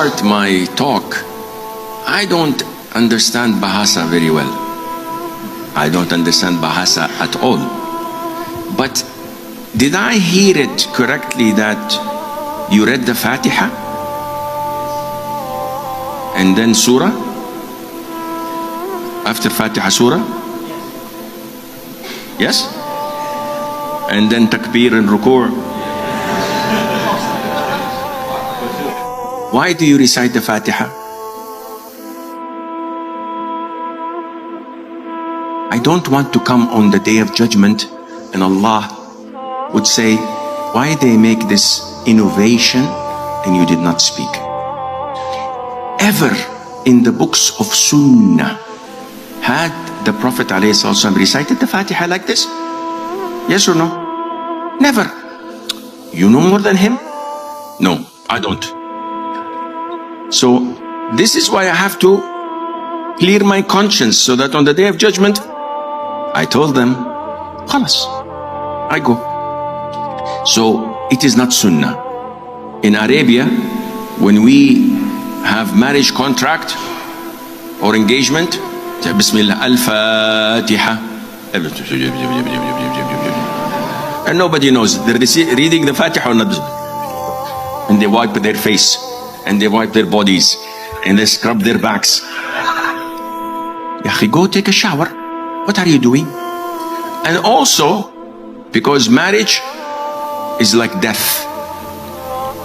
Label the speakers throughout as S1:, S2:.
S1: start my talk, I don't understand Bahasa very well. I don't understand Bahasa at all. But did I hear it correctly that you read the Fatiha and then Surah? After Fatiha, Surah? Yes? And then Takbir and Ruku'? Why do you recite the Fatiha? I don't want to come on the day of judgment and Allah would say, why they make this innovation and you did not speak? Ever in the books of Sunnah had the Prophet ﷺ recited the Fatiha like this? Yes or no? Never. You know more than him? No, I don't. So this is why I have to clear my conscience, so that on the day of judgment I told them, khalas, I go. So it is not Sunnah. In Arabia, when we have marriage contract or engagement, Bismillah, Al-Fatiha, and nobody knows they're reading the Fatiha or not, and they wipe their face and they wipe their bodies and they scrub their backs. Go take a shower. What are you doing? And also, because marriage is like death.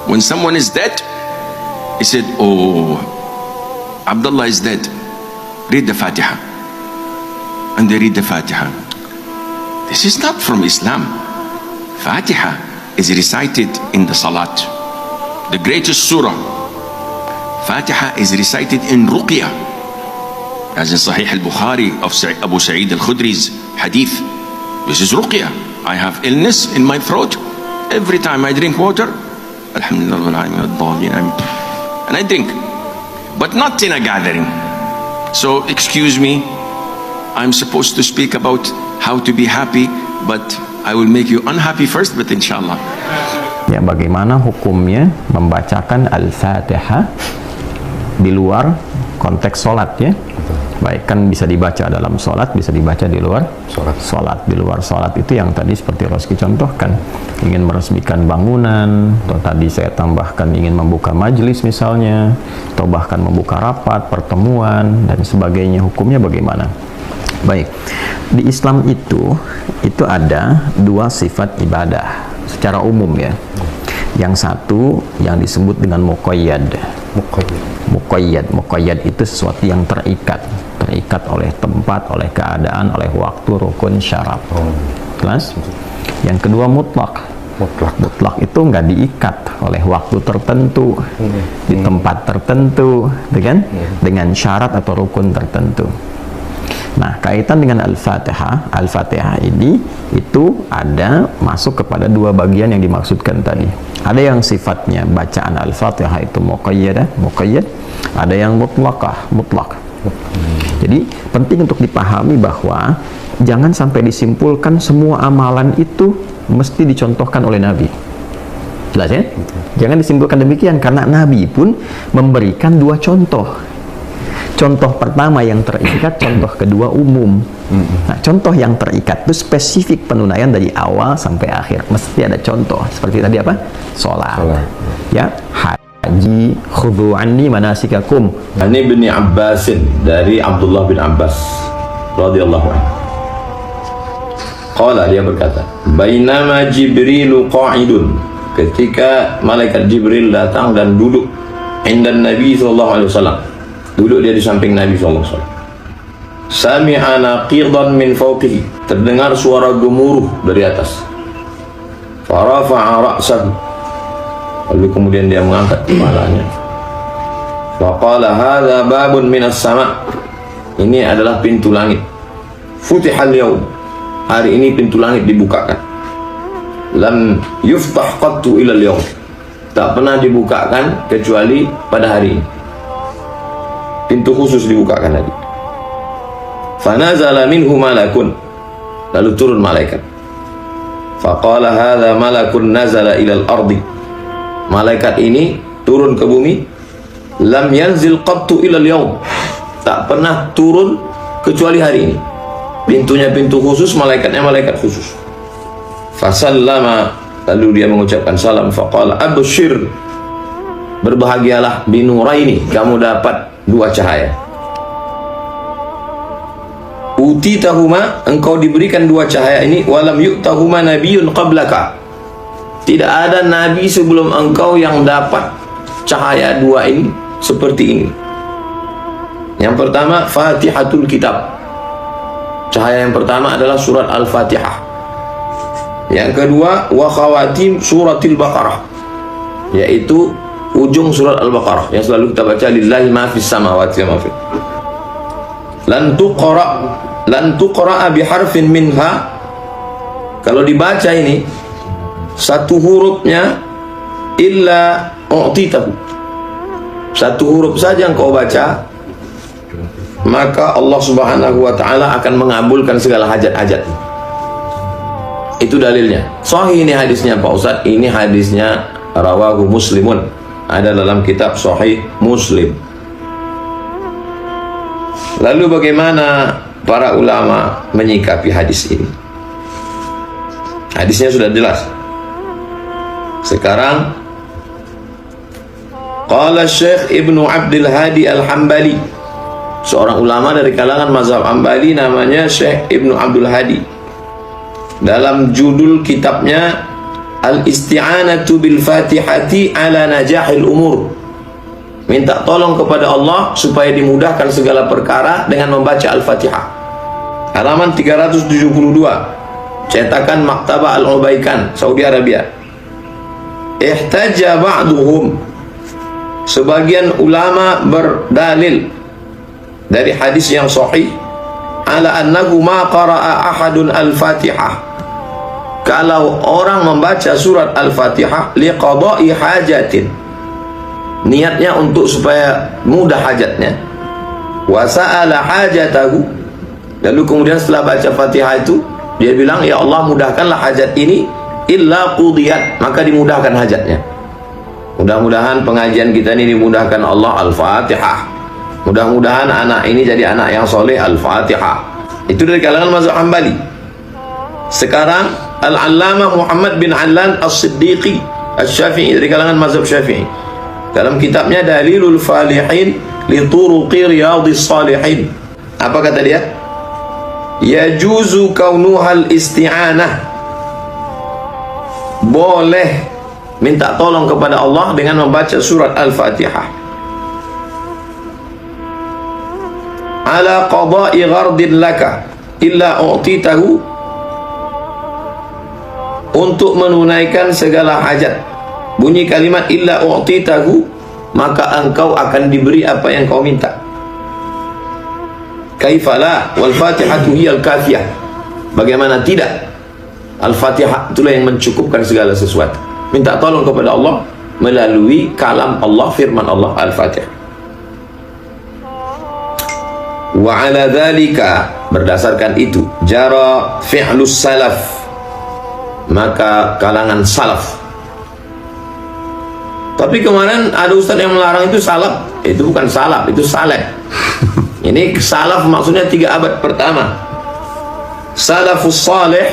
S1: When someone is dead, he said, oh, Abdullah is dead, read the Fatiha. And they read the Fatiha. This is not from Islam. Fatiha is recited in the Salat, the greatest surah. Fatiha is recited in Ruqya, as in Sahih al-Bukhari of Abu Sa'id al-Khudri's hadith. This is Ruqya. I have illness in my throat. Every time I drink water, Alhamdulillah, and I drink, but not in a gathering. So excuse me, I'm supposed to speak about how to be happy, but I will make you unhappy first, but inshallah.
S2: Ya, bagaimana hukumnya membacakan Al-Fatihah di luar konteks sholat, ya? Baik, kan bisa dibaca dalam sholat, bisa dibaca di luar sholat. Di luar sholat itu yang tadi seperti Roski contohkan, ingin meresmikan bangunan, atau tadi saya tambahkan ingin membuka majelis misalnya, atau bahkan membuka rapat, pertemuan, dan sebagainya. Hukumnya bagaimana? Baik, di Islam itu ada dua sifat ibadah secara umum, ya. Yang satu yang disebut dengan muqayyad. Muqayyad itu sesuatu yang terikat oleh tempat, oleh keadaan, oleh waktu, rukun, syarat. Jelas? Yang kedua mutlak itu nggak diikat oleh waktu tertentu, di tempat tertentu, dengan syarat atau rukun tertentu. Nah, kaitan dengan Al-Fatihah ini itu ada masuk kepada dua bagian yang dimaksudkan tadi. Ada yang sifatnya bacaan Al-Fatihah itu muqayyad, ada yang mutlak. Jadi penting untuk dipahami bahwa jangan sampai disimpulkan semua amalan itu mesti dicontohkan oleh Nabi. Jelas, ya? Jangan disimpulkan demikian, karena Nabi pun memberikan dua contoh. Contoh pertama yang terikat, contoh kedua umum. Nah, contoh yang terikat itu spesifik penunaian dari awal sampai akhir. Mesti ada contoh. Seperti tadi apa? Sholat. Ya, haji, khudhu anni manasikakum.
S3: Ani bin Abbasin, dari Abdullah bin Abbas radhiyallahu anhu. Qala, dia berkata, bainama Jibrilu qa'idun, ketika malaikat Jibril datang dan duduk indan Nabi sallallahu alaihi wasallam. Duduk dia di samping Nabi SAW. Sami'a naqidan min fawqihi, terdengar suara gemuruh dari atas. Farafa'a ra'sahu, lalu kemudian dia mengangkat kepalanya. Faqala hadza babun minas sama', ini adalah pintu langit. Futihal yaum, hari ini pintu langit dibukakan. Lam yuftah qattu ilal yaum, tak pernah dibukakan kecuali pada hari ini. Pintu khusus dibukakan tadi. Fanazala minhu malakun, lalu turun malaikat. Faqala hadza malakun nazala ilal ardi, malaikat ini turun ke bumi lam yanzil qattu ila al-yawm, tak pernah turun kecuali hari ini. Pintunya pintu khusus, malaikatnya malaikat khusus. Fasallama, lalu dia mengucapkan salam. Faqala abshir, berbahagialah, binuraini, kamu dapat dua cahaya. Utitahuma, engkau diberikan dua cahaya ini. Walam yu'tahuma nabiyyun qablaka, tidak ada nabi sebelum engkau yang dapat cahaya dua ini seperti ini. Yang pertama, Fatihatul Kitab, cahaya yang pertama adalah surat Al-Fatihah. Yang kedua, wa khawatim suratil Baqarah, yaitu ujung surat Al-Baqarah yang selalu kita baca, lillahi ma fis samawati wa ma fil. Lan tuqra biharfin minha, kalau dibaca ini satu hurufnya, illa u'titahu, satu huruf saja yang kau baca, maka Allah Subhanahu wa ta'ala akan mengabulkan segala hajat-hajat. Itu dalilnya. Sahih ini hadisnya Pak Ustadz, ini hadisnya rawahu Muslimun, ada dalam kitab Sahih Muslim. Lalu bagaimana para ulama menyikapi hadis ini? Hadisnya sudah jelas. Sekarang qala Syekh Ibnu Abdul Hadi Al-Hambali, seorang ulama dari kalangan mazhab Hambali, namanya Syekh Ibnu Abdul Hadi, dalam judul kitabnya Al-Isti'anatu bil Fatihati ala najahil umur, minta tolong kepada Allah supaya dimudahkan segala perkara dengan membaca Al-Fatihah, halaman 372, cetakan Maktabah Al-Ubaikan, Saudi Arabia. Ihtajja ba'duhum, sebagian ulama berdalil dari hadis yang sahih, ala annahu ma qara'a ahadun al-Fatihah, kalau orang membaca surat Al-Fatihah liqada'i hajatin, niatnya untuk supaya mudah hajatnya, wa sa'ala hajatahu, lalu kemudian setelah baca Fatihah itu dia bilang, ya Allah mudahkanlah hajat ini, illa qudiyat, maka dimudahkan hajatnya. Mudah-mudahan pengajian kita ini dimudahkan Allah. Al-Fatihah, mudah-mudahan anak ini jadi anak yang soleh. Al-Fatihah. Itu dari kalangan mazhab Hambali. Sekarang Al-Allamah Muhammad bin Allan As-Siddiqi Asy-Syafi'i, dari kalangan mazhab Syafi'i, dalam kitabnya Dalilul Falihin li Turuqi Riyadhis Shalihin, apa kata dia? Yajuzu kaunuhal isti'anah, boleh minta tolong kepada Allah dengan membaca surat Al-Fatihah ala qada'i ghardin laka illa u'titahu, untuk menunaikan segala hajat. Bunyi kalimat illa u'titahu, maka engkau akan diberi apa yang kau minta. Kaifala wal Fatihatu hiyal kafiyah, bagaimana tidak, Al-Fatihah itulah yang mencukupkan segala sesuatu. Minta tolong kepada Allah melalui kalam Allah, firman Allah, Al-Fatihah. Wa ala dzalika, berdasarkan itu, jara fi'lus salaf, maka kalangan salaf. Tapi kemarin ada ustaz yang melarang itu salaf. Itu bukan salaf, itu salaf. Ini salaf maksudnya 3 abad pertama. Salafus salih,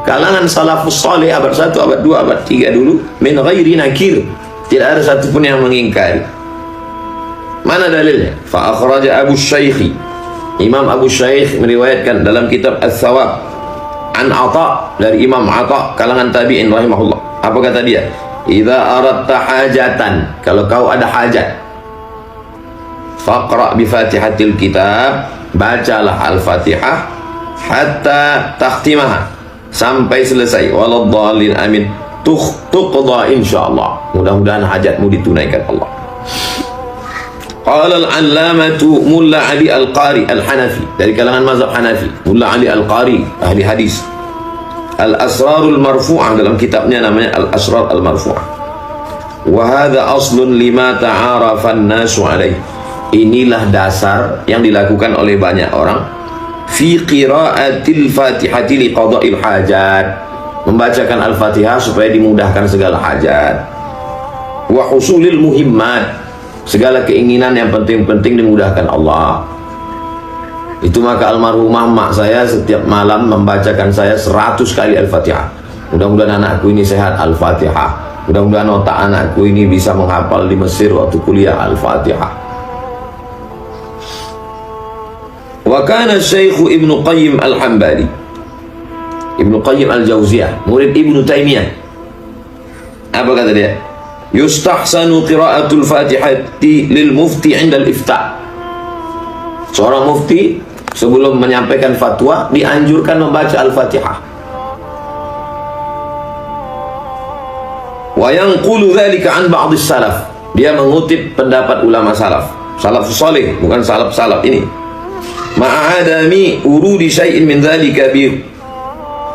S3: kalangan salafus salih abad 1, abad 2, abad 3 dulu, min ghairi nakir, tidak ada satupun yang mengingkari. Mana dalilnya? Fa akhraja Abu Syaikh, Imam Abu Syaikh meriwayatkan dalam kitab Ats-Tsawab an Atha, dari Imam Atha, kalangan tabi'in rahimahullah. Apa kata dia? Idza aradta hajatan, kalau kau ada hajat, faqra bi Fatihatil Kitab, bacalah Al-Fatihah hatta takhtimah, sampai selesai. Waladhdallin, amin. Tuqda insyaallah, mudah-mudahan hajatmu ditunaikan Allah. Qala al-allamatu Mulla Ali Al-Qari Al-Hanafi, dari kalangan mazhab Hanafi, Mulla Ali Al-Qari, ahli hadis, Al-Asrarul Marfu'ah, dalam kitabnya namanya Al-Asrar Al-Marfu'ah. Wa hadha aslun lima ta'arafa an-nasu alaih, inilah dasar yang dilakukan oleh banyak orang fi qira'atil Fatihati li qada'il hajat, membacakan Al-Fatihah supaya dimudahkan segala hajat, wa husulil muhimmat, Segala keinginan yang penting-penting dimudahkan Allah. Itu maka almarhumah mak saya setiap malam membacakan saya 100 kali Al-Fatihah. Mudah-mudahan anakku ini sehat, Al-Fatihah. Mudah-mudahan otak anakku ini bisa menghafal di Mesir waktu kuliah, Al-Fatihah. Wa kana Syekh Ibnu Qayyim Al-Hambali, Ibnu Qayyim Al-Jauziyah, murid Ibnu Taimiyah. Apa kata dia? Yustahsanu qira'atul Fatihati lil mufti 'inda al-ifta'. Seorang mufti sebelum menyampaikan fatwa dianjurkan membaca Al-Fatihah. Wa yanqulu dzalika 'an ba'd as-salaf. Dia mengutip pendapat ulama salaf. Salafus salih, bukan salaf-salaf ini. Ma'adami urudi syai'in min dzalika bi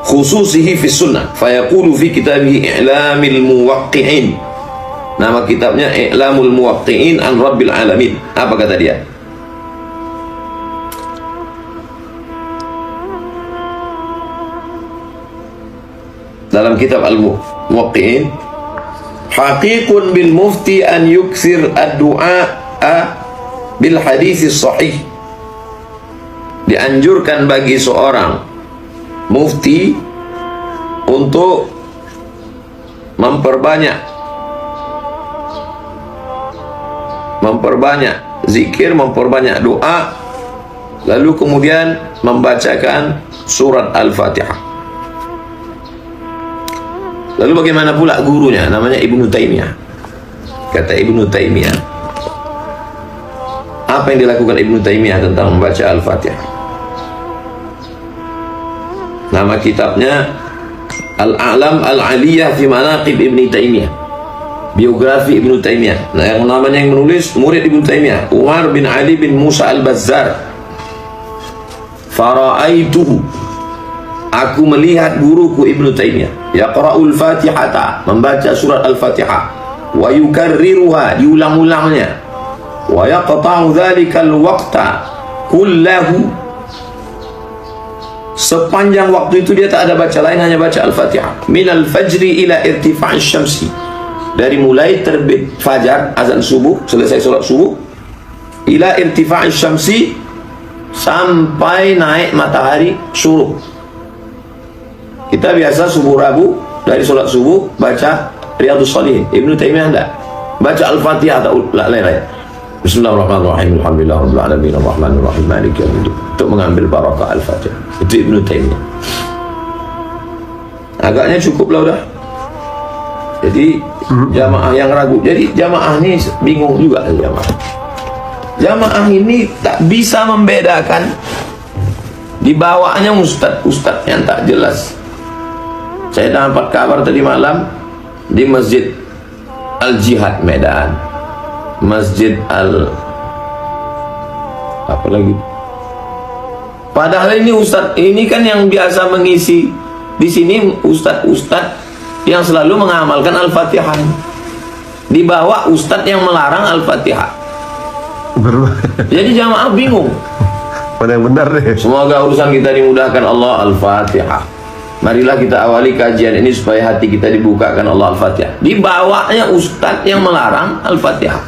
S3: khususihi fi sunnah. Fa yaqulu fi kitabih I'lamil Muwaqqi'in. Nama kitabnya I'lamul Muwaqqi'in an Rabbil Alamin. Apa kata dia? Dalam kitab Al-Muwaqqi'in, haqiqun bil mufti an yukthir ad-du'a bil hadis sahih. Dianjurkan bagi seorang mufti untuk memperbanyak zikir, memperbanyak doa, lalu kemudian membacakan surat Al-Fatihah. Lalu bagaimana pula gurunya? Namanya Ibnu Taimiyah. Kata Ibnu Taimiyah, apa yang dilakukan Ibnu Taimiyah tentang membaca Al-Fatihah? Nama kitabnya Al-A'lam Al-Aliyah fi Manaqib Ibnu Taimiyah, biografi Ibnu Taimiyah. Nah, yang namanya yang menulis murid Ibnu Taimiyah, Umar bin Ali bin Musa Al-Bazzar. Fara'aituhu, aku melihat guruku Ibnu Taimiyah, yaqra'ul Fatihata, membaca surat Al-Fatihah, wa yukarriruha, diulang-ulangnya, wa yaqta'u dhalikal waqta kullahu, sepanjang waktu itu dia tak ada baca lain, hanya baca Al-Fatihah. Minal fajri ila irtifa'is syamsi, dari mulai terbit fajar, azan subuh, selesai sholat subuh, ila irtifa'is syamsi, sampai naik matahari syuruk. Kita biasa subuh Rabu, dari sholat subuh baca Riyadhus Shalihin. Ibnu Taimiyah enggak, baca Al-Fatihah tak lain-lain. Bismillahirrahmanirrahim, alhamdulillahirabbil alamin, arrahmanir rahim, maliki yaumiddin, untuk mengambil barakah Al-Fatihah. Itu Ibnu Taimiyah. Agaknya cukup lah udah. Jadi jamaah yang ragu, jadi jamaah ini bingung juga. Jamaah ini tak bisa membedakan, dibawanya ustadz yang tak jelas. Saya dapat kabar tadi malam di Masjid Al-Jihad Medan, Masjid apa lagi, padahal ini ustadz ini kan yang biasa mengisi di sini, ustadz yang selalu mengamalkan Al-Fatihah, dibawa ustadz yang melarang Al-Fatihah. Jadi jamaah bingung,
S4: mana yang benar deh.
S3: Semoga urusan kita dimudahkan Allah. Al-Fatihah. Marilah kita awali kajian ini supaya hati kita dibukakan Allah. Al-Fatihah. Dibawanya ustadz yang melarang Al-Fatihah.